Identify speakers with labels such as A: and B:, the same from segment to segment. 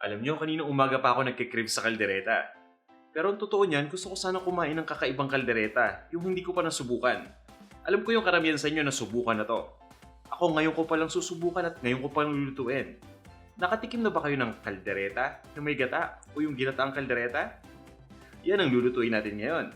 A: Alam niyo, kanina umaga pa ako nagkikrib sa kaldereta. Pero ang totoo niyan, gusto ko sana kumain ng kakaibang kaldereta, yung hindi ko pa nasubukan. Alam ko yung karamihan sa inyo nasubukan na to. Ako ngayon ko palang susubukan at ngayon ko palang lulutuin. Nakatikim na ba kayo ng kaldereta na may gata o yung ginataang kaldereta? Yan ang lulutuin natin ngayon.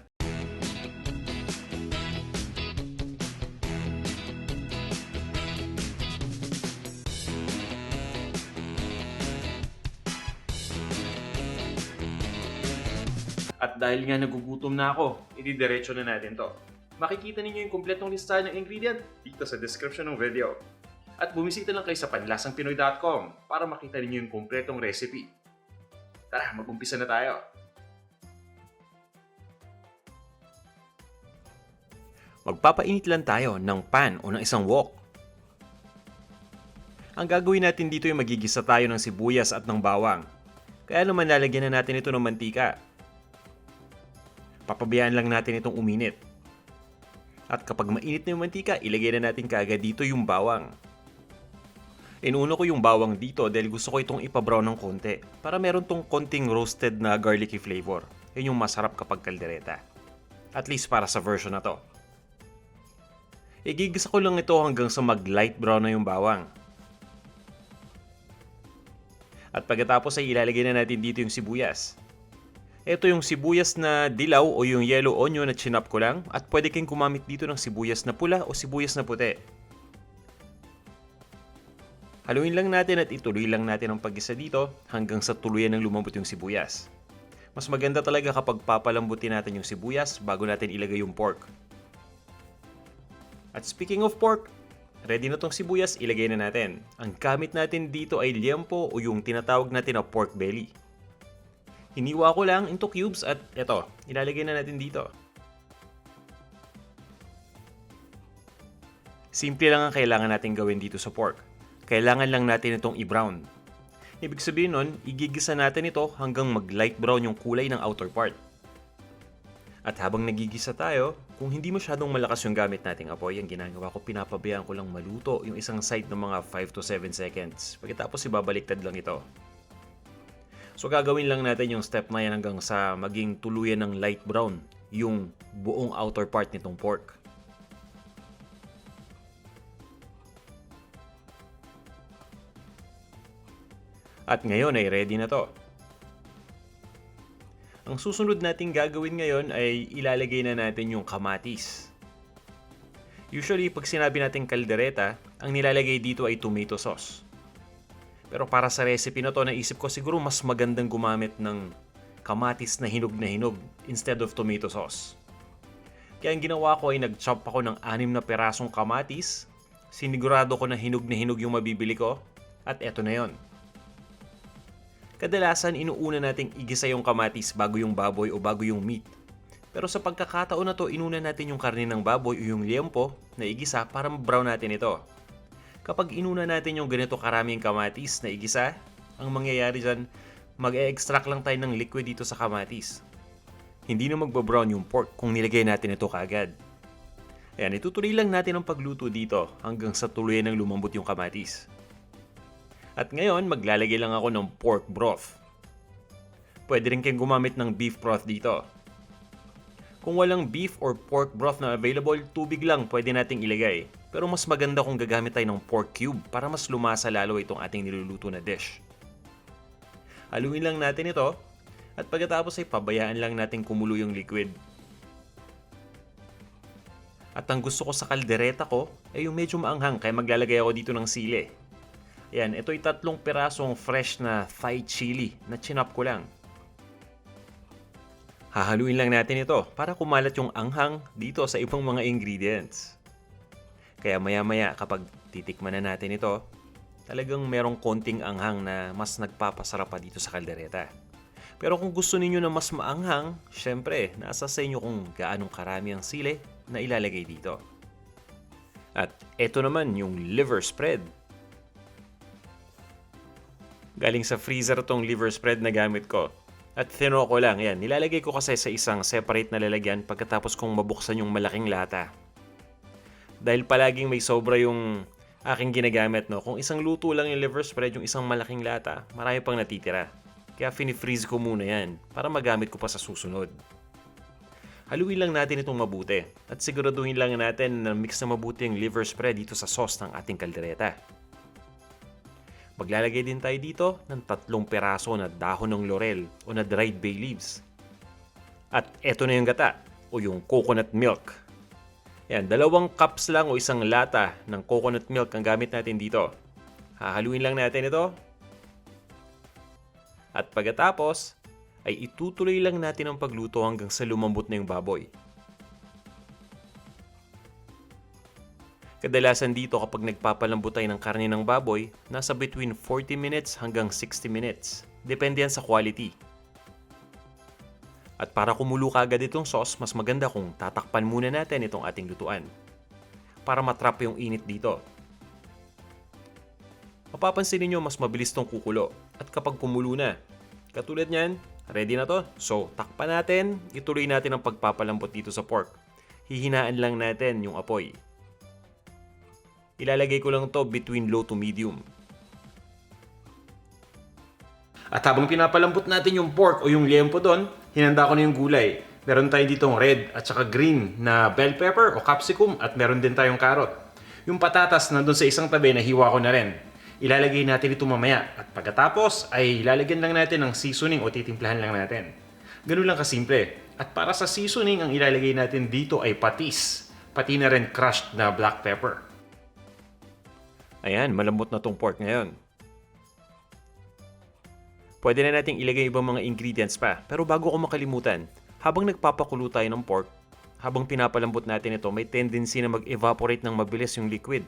A: At dahil nga nagugutom na ako, ididiretso na natin to. Makikita ninyo yung kumpletong listahan ng ingredient dito sa description ng video. At bumisita lang kayo sa panlasangpinoy.com para makita ninyo yung kumpletong recipe. Tara, mag-umpisa na tayo. Magpapainit lang tayo ng pan o ng isang wok. Ang gagawin natin dito ay magigisa tayo ng sibuyas at ng bawang. Kaya naman lalagyan na natin ito ng mantika. Papabayaan lang natin itong uminit. At kapag mainit na yung mantika, ilagay na natin kaagad dito yung bawang. Inuuna ko yung bawang dito dahil gusto ko itong ipabrown ng konti para meron tong konting roasted na garlicky flavor. Yun yung masarap kapag kaldereta. At least para sa version na to. Igigisa ko lang ito hanggang sa mag-light brown na yung bawang. At pagkatapos ay ilalagay na natin dito yung sibuyas. Ito yung sibuyas na dilaw o yung yellow onion na chinop ko lang at pwede kayong gumamit dito ng sibuyas na pula o sibuyas na puti. Haluin lang natin at ituloy lang natin ang paggisa dito hanggang sa tuluyan ng lumambot yung sibuyas. Mas maganda talaga kapag papalambutin natin yung sibuyas bago natin ilagay yung pork. At speaking of pork, ready na tong sibuyas, ilagay na natin. Ang gamit natin dito ay liempo o yung tinatawag natin na pork belly. Hiniwa ko lang into cubes at eto, ilalagay na natin dito. Simple lang ang kailangan natin gawin dito sa pork. Kailangan lang natin itong i-brown. Ibig sabihin nun, igigisa natin ito hanggang mag-light brown yung kulay ng outer part. At habang nagigisa tayo, kung hindi masyadong malakas yung gamit nating apoy, ang ginagawa ko, pinapabayaan ko lang maluto yung isang side ng mga 5 to 7 seconds. Pagkatapos ibabaliktad lang ito. So gagawin lang natin yung step na yan hanggang sa maging tuluyan ng light brown yung buong outer part nitong pork. At ngayon ay ready na to. Ang susunod nating gagawin ngayon ay ilalagay na natin yung kamatis. Usually pag sinabi natin kaldereta, ang nilalagay dito ay tomato sauce. Pero para sa recipe na to, naisip ko siguro mas magandang gumamit ng kamatis na hinog instead of tomato sauce. Kaya ang ginawa ko ay nag-chop ako ng 6 na perasong kamatis. Sinigurado ko na hinog yung mabibili ko. At eto na yon. Kadalasan inuuna nating igisa yung kamatis bago yung baboy o bago yung meat. Pero sa pagkakataon na to, inuna natin yung karne ng baboy o yung liempo na igisa para ma-brown natin ito. Kapag inuna natin yung ganito karaming kamatis na igisa, ang mangyayari dyan, mag-e-extract lang tayo ng liquid dito sa kamatis. Hindi na magba-brown yung pork kung nilagay natin ito kaagad. Ayan, itutuloy lang natin ang pagluto dito hanggang sa tuluyan ng lumambot yung kamatis. At ngayon, maglalagay lang ako ng pork broth. Pwede rin kayong gumamit ng beef broth dito. Kung walang beef or pork broth na available, tubig lang pwede nating ilagay. Pero mas maganda kung gagamit tayo ng pork cube para mas lumasa lalo itong ating niluluto na dish. Haluin lang natin ito at pagkatapos ay pabayaan lang natin kumulo yung liquid. At ang gusto ko sa kaldereta ko ay yung medyo maanghang kaya maglalagay ako dito ng sili. Ayan, ito ay 3 pirasong fresh na Thai chili na chinop ko lang. Hahaluin lang natin ito para kumalat yung anghang dito sa ibang mga ingredients. Kaya maya-maya kapag titikman na natin ito, talagang merong konting anghang na mas nagpapasarap pa dito sa kaldereta. Pero kung gusto ninyo na mas maanghang, syempre, nasa sa inyo kung gaanong karami ang sili na ilalagay dito. At ito naman yung liver spread. Galing sa freezer tong liver spread na gamit ko. At thinro ko lang, yan. Nilalagay ko kasi sa isang separate na lalagyan pagkatapos kong mabuksan yung malaking lata. Dahil palaging may sobra yung Aking ginagamit, no, kung isang luto lang yung liver spread, yung isang malaking lata, marami pang natitira. Kaya fini-freeze ko muna yan para magamit ko pa sa susunod. Haluin lang natin itong mabuti at siguraduhin lang natin na mix na mabuti yung liver spread dito sa sauce ng ating kaldereta. Maglalagay din tayo dito ng 3 peraso na dahon ng laurel o na dried bay leaves. At eto na yung gata o yung coconut milk. Yan, 2 cups lang o 1 lata ng coconut milk ang gamit natin dito. Hahaluin lang natin ito. At pagkatapos, ay itutuloy lang natin ang pagluto hanggang sa lumambot na yung baboy. Kadalasan dito kapag nagpapalambot tayo ng karne ng baboy, nasa between 40 minutes hanggang 60 minutes. Depende yan sa quality. At para kumulo kagad itong sauce, mas maganda kung tatakpan muna natin itong ating lutuan para matrap yung init dito. Mapapansin niyo mas mabilis tong kukulo at kapag kumulo na, katulad niyan, ready na to. So, takpan natin, ituloy natin ang pagpapalambot dito sa pork. Hihinaan lang natin yung apoy. Ilalagay ko lang to between low to medium. At habang pinapalambot natin yung pork o yung liempo doon, hinanda ko na yung gulay. Meron tayo ditong red at saka green na bell pepper o capsicum at meron din tayong carrot. Yung patatas na doon sa isang tabi na hiwa ko na rin. Ilalagay natin ito mamaya at pagkatapos ay ilalagyan lang natin ng seasoning o titimplahan lang natin. Ganun lang kasimple. At para sa seasoning, ang ilalagay natin dito ay patis. Pati na rin crushed na black pepper. Ayan, malambot na tong pork ngayon. Pwede na nating ilagay ibang mga ingredients pa. Pero bago ko makalimutan, habang nagpapakulo tayo ng pork, habang pinapalambot natin ito, may tendency na mag-evaporate ng mabilis yung liquid.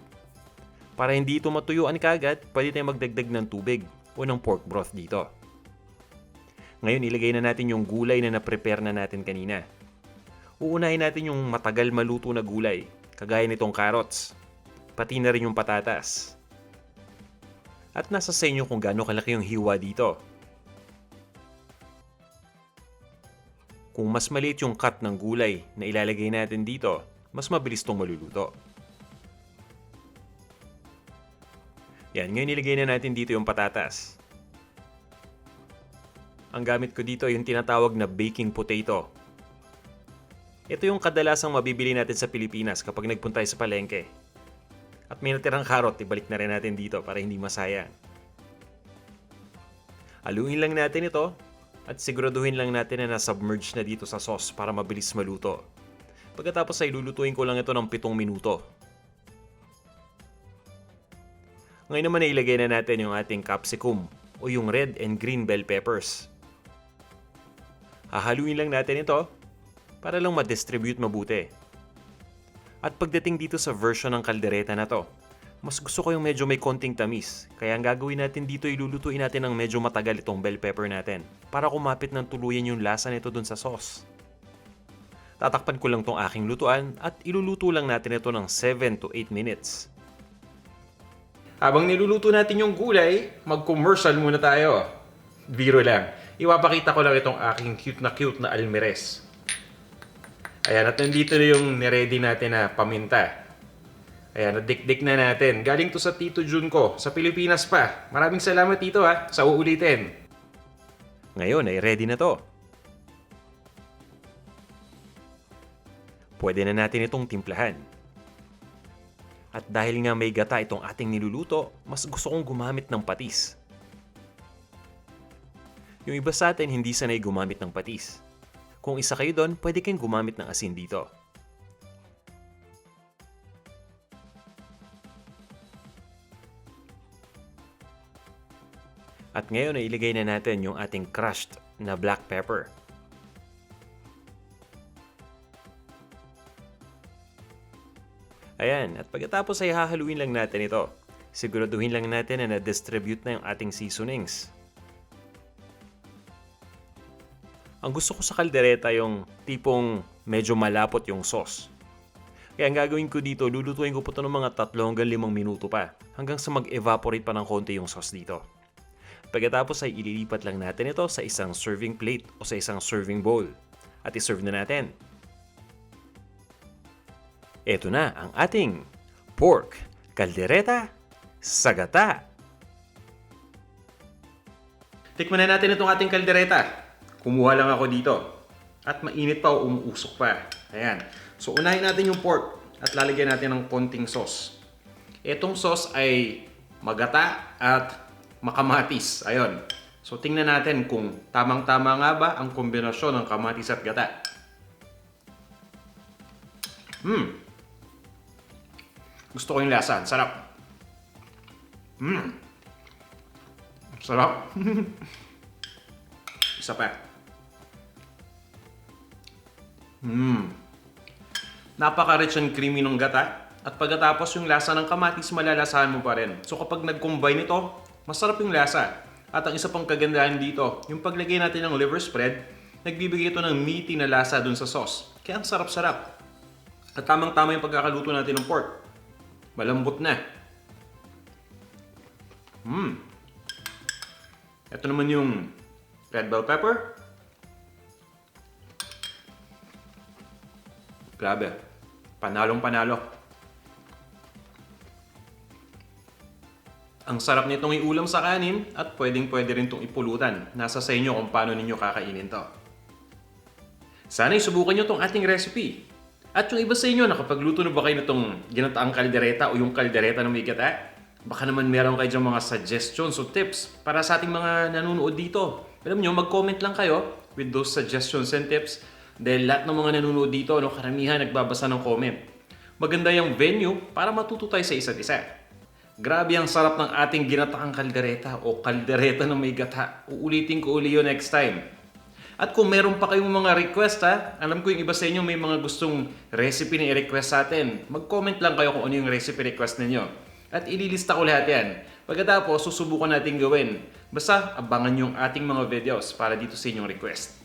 A: Para hindi ito matuyuan kaagad, pwede tayong magdagdag ng tubig o ng pork broth dito. Ngayon, ilagay na natin yung gulay na na-prepare na natin kanina. Uunahin natin yung matagal maluto na gulay, kagaya nitong carrots, pati na rin yung patatas. At nasa sa inyo kung gaano kalaki yung hiwa dito. Kung mas maliit yung cut ng gulay na ilalagay natin dito, mas mabilis tong maluluto. Yan, ngayon ilagay na natin dito yung patatas. Ang gamit ko dito yung tinatawag na baking potato. Ito yung kadalasang mabibili natin sa Pilipinas kapag nagpunta tayo sa palengke. At may natirang carrot, ibalik na rin natin dito para hindi masayang. Haluin lang natin ito at siguraduhin lang natin na na-submerge na dito sa sauce para mabilis maluto. Pagkatapos ay lulutuin ko lang ito ng 7 minuto. Ngayon naman ay ilagay na natin yung ating capsicum o yung red and green bell peppers. Hahaluin lang natin ito para lang ma-distribute mabuti. At pagdating dito sa version ng kaldereta na to, mas gusto ko yung medyo may konting tamis. Kaya ang gagawin natin dito, ilulutuin natin ng medyo matagal itong bell pepper natin para kumapit ng tuluyan yung lasa nito dun sa sauce. Tatakpan ko lang tong aking lutuan at iluluto lang natin ito ng 7 to 8 minutes. Habang niluluto natin yung gulay, mag-commercial muna tayo. Biro lang. Iwapakita ko lang itong aking cute na almeres. Ayan, at nandito na yung niready natin na paminta. Ayan, nadikdik na natin. Galing to sa Tito Jun ko, sa Pilipinas pa. Maraming salamat Tito sa uulitin. Ngayon ay ready na to. Pwede na natin itong timplahan. At dahil nga may gata itong ating niluluto, mas gusto kong gumamit ng patis. Yung iba sa atin hindi sanay gumamit ng patis. Kung isa kayo doon, pwede kayong gumamit ng asin dito. At ngayon ay ilagay na natin yung ating crushed na black pepper. Ayan, at pagkatapos ay hahaluin lang natin ito. Siguraduhin lang natin na na-distribute na yung ating seasonings. Ang gusto ko sa kaldereta yung tipong medyo malapot yung sauce. Kaya ang gagawin ko dito, lulutuin ko po ito ng mga 3 hanggang 5 minuto pa hanggang sa mag-evaporate pa ng konti yung sauce dito. Pagkatapos ay ililipat lang natin ito sa isang serving plate o sa isang serving bowl at iserve na natin. Ito na ang ating pork kaldereta sa gata. Tikman na natin itong ating kaldereta. Kumuha lang ako dito. At mainit pa o umuusok pa. Ayan. So unahin natin yung pork at lalagyan natin ng konting sauce. Itong sauce ay magata at makamatis. Ayun. So tingnan natin kung tamang-tama nga ba ang kombinasyon ng kamatis at gata. Gusto ko yung lasa. Sarap. Sarap. Isa pa. Napaka-rich and creamy ng gata. At pagkatapos yung lasa ng kamatis, malalasahan mo pa rin. So kapag nag-combine ito, masarap yung lasa. At ang isa pang kagandahan dito, yung paglagay natin ng liver spread, nagbibigay ito ng meaty na lasa dun sa sauce. Kaya ang sarap-sarap. At tamang-tama yung pagkakaluto natin ng pork. Malambot na. Ito naman yung red bell pepper. Grabe. Panalong-panalo. Ang sarap nitong iulam sa kanin at pwedeng-pwede rin itong ipulutan. Nasa sa inyo kung paano ninyo kakainin to. Sana'y subukan nyo itong ating recipe. At yung iba sa inyo, nakapagluto na ba kayo nitong ginataang kaldereta o yung kaldereta na may gata? Baka naman meron kayo dyan mga suggestions o tips para sa ating mga nanonood dito. Alam nyo, mag-comment lang kayo with those suggestions and tips dahil lahat ng mga nanonood dito, karamihan nagbabasa ng comment. Maganda yung venue para matuto tayo sa isa't isa. Grabe ang sarap ng ating ginataang kaldereta o kaldereta na may gata. Uulitin ko uli yun next time. At kung meron pa kayong mga request alam ko yung iba sa inyo may mga gustong recipe na i-request sa atin. Mag-comment lang kayo kung ano yung recipe request ninyo. At ililista ko lahat yan. Pagkatapos, susubukan natin gawin. Basta, abangan yung ating mga videos para dito sa inyong request.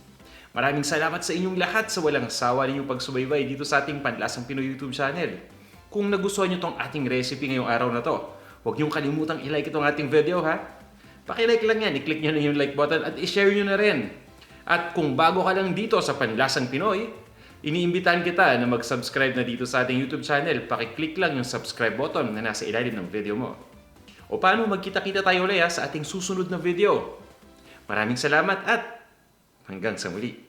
A: Maraming salamat sa inyong lahat sa walang sawa ninyong pagsubaybay dito sa ating Panlasang Pinoy YouTube channel. Kung nagustuhan nyo tong ating recipe ngayong araw na to, huwag niyong kalimutang i-like itong ating video Paki-like lang yan, i-click nyo na yung like button at i-share nyo na rin. At kung bago ka lang dito sa Panlasang Pinoy, iniimbitahan kita na mag-subscribe na dito sa ating YouTube channel. Paki-click lang yung subscribe button na nasa ilalim ng video mo. O paano magkita-kita tayo ulit sa ating susunod na video. Maraming salamat at hanggang sa muli.